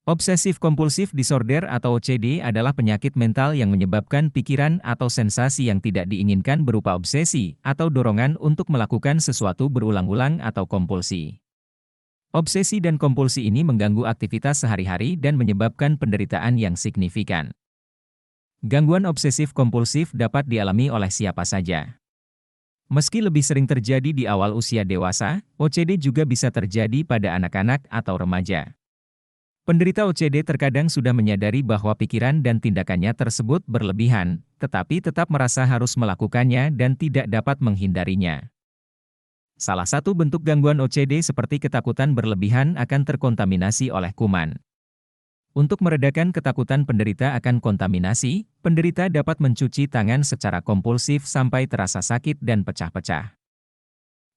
Obsesif kompulsif disorder atau OCD adalah penyakit mental yang menyebabkan pikiran atau sensasi yang tidak diinginkan berupa obsesi atau dorongan untuk melakukan sesuatu berulang-ulang atau kompulsi. Obsesi dan kompulsi ini mengganggu aktivitas sehari-hari dan menyebabkan penderitaan yang signifikan. Gangguan obsesif kompulsif dapat dialami oleh siapa saja. Meski lebih sering terjadi di awal usia dewasa, OCD juga bisa terjadi pada anak-anak atau remaja. Penderita OCD terkadang sudah menyadari bahwa pikiran dan tindakannya tersebut berlebihan, tetapi tetap merasa harus melakukannya dan tidak dapat menghindarinya. Salah satu bentuk gangguan OCD seperti ketakutan berlebihan akan terkontaminasi oleh kuman. Untuk meredakan ketakutan penderita akan kontaminasi, penderita dapat mencuci tangan secara kompulsif sampai terasa sakit dan pecah-pecah.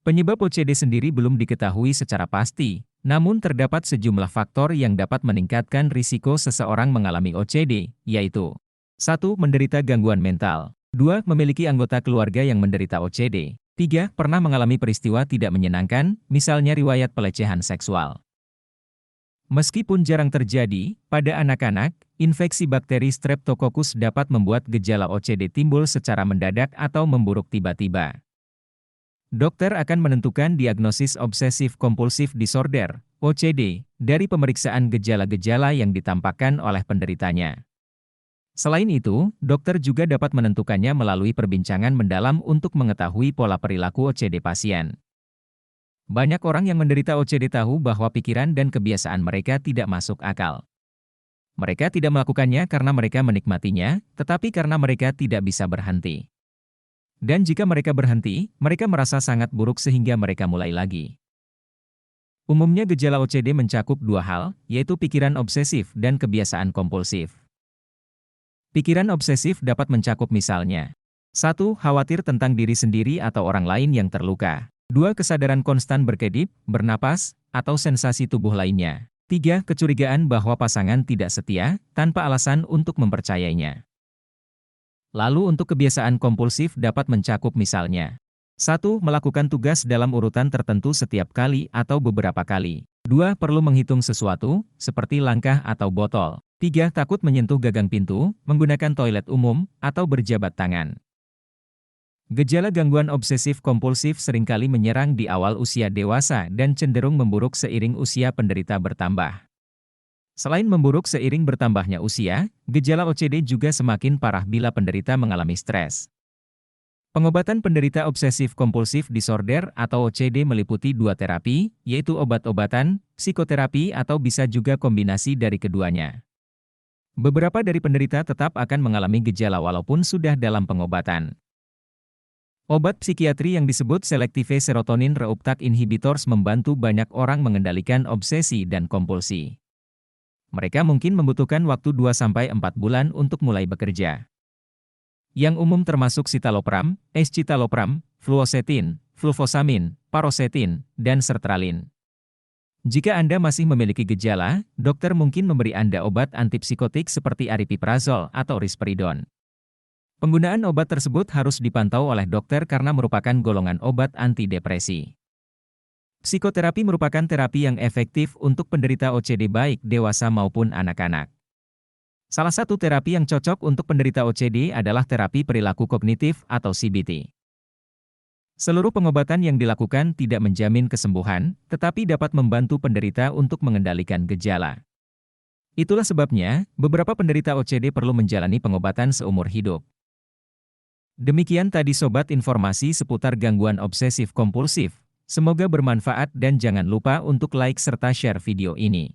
Penyebab OCD sendiri belum diketahui secara pasti, namun terdapat sejumlah faktor yang dapat meningkatkan risiko seseorang mengalami OCD, yaitu 1. Menderita gangguan mental. 2. Memiliki anggota keluarga yang menderita OCD. 3. Pernah mengalami peristiwa tidak menyenangkan, misalnya riwayat pelecehan seksual. Meskipun jarang terjadi, pada anak-anak, infeksi bakteri Streptococcus dapat membuat gejala OCD timbul secara mendadak atau memburuk tiba-tiba. Dokter akan menentukan diagnosis obsesif-kompulsif disorder, OCD, dari pemeriksaan gejala-gejala yang ditampakkan oleh penderitanya. Selain itu, dokter juga dapat menentukannya melalui perbincangan mendalam untuk mengetahui pola perilaku OCD pasien. Banyak orang yang menderita OCD tahu bahwa pikiran dan kebiasaan mereka tidak masuk akal. Mereka tidak melakukannya karena mereka menikmatinya, tetapi karena mereka tidak bisa berhenti. Dan jika mereka berhenti, mereka merasa sangat buruk sehingga mereka mulai lagi. Umumnya gejala OCD mencakup dua hal, yaitu pikiran obsesif dan kebiasaan kompulsif. Pikiran obsesif dapat mencakup misalnya 1. Khawatir tentang diri sendiri atau orang lain yang terluka. 2. Kesadaran konstan berkedip, bernapas, atau sensasi tubuh lainnya. 3. Kecurigaan bahwa pasangan tidak setia, tanpa alasan untuk mempercayainya. Lalu untuk kebiasaan kompulsif dapat mencakup misalnya 1. Melakukan tugas dalam urutan tertentu setiap kali atau beberapa kali. 2. Perlu menghitung sesuatu, seperti langkah atau botol. 3. Takut menyentuh gagang pintu, menggunakan toilet umum, atau berjabat tangan. Gejala gangguan obsesif kompulsif seringkali menyerang di awal usia dewasa dan cenderung memburuk seiring usia penderita bertambah. Selain memburuk seiring bertambahnya usia, gejala OCD juga semakin parah bila penderita mengalami stres. Pengobatan penderita obsesif-kompulsif disorder atau OCD meliputi dua terapi, yaitu obat-obatan, psikoterapi atau bisa juga kombinasi dari keduanya. Beberapa dari penderita tetap akan mengalami gejala walaupun sudah dalam pengobatan. Obat psikiatri yang disebut selective serotonin reuptake inhibitors membantu banyak orang mengendalikan obsesi dan kompulsi. Mereka mungkin membutuhkan waktu 2-4 bulan untuk mulai bekerja. Yang umum termasuk citalopram, escitalopram, fluoxetine, fluvoxamine, paroxetine, dan sertralin. Jika Anda masih memiliki gejala, dokter mungkin memberi Anda obat antipsikotik seperti aripiprazol atau risperidon. Penggunaan obat tersebut harus dipantau oleh dokter karena merupakan golongan obat antidepresi. Psikoterapi merupakan terapi yang efektif untuk penderita OCD baik dewasa maupun anak-anak. Salah satu terapi yang cocok untuk penderita OCD adalah terapi perilaku kognitif atau CBT. Seluruh pengobatan yang dilakukan tidak menjamin kesembuhan, tetapi dapat membantu penderita untuk mengendalikan gejala. Itulah sebabnya, beberapa penderita OCD perlu menjalani pengobatan seumur hidup. Demikian tadi sobat informasi seputar gangguan obsesif kompulsif. Semoga bermanfaat dan jangan lupa untuk like serta share video ini.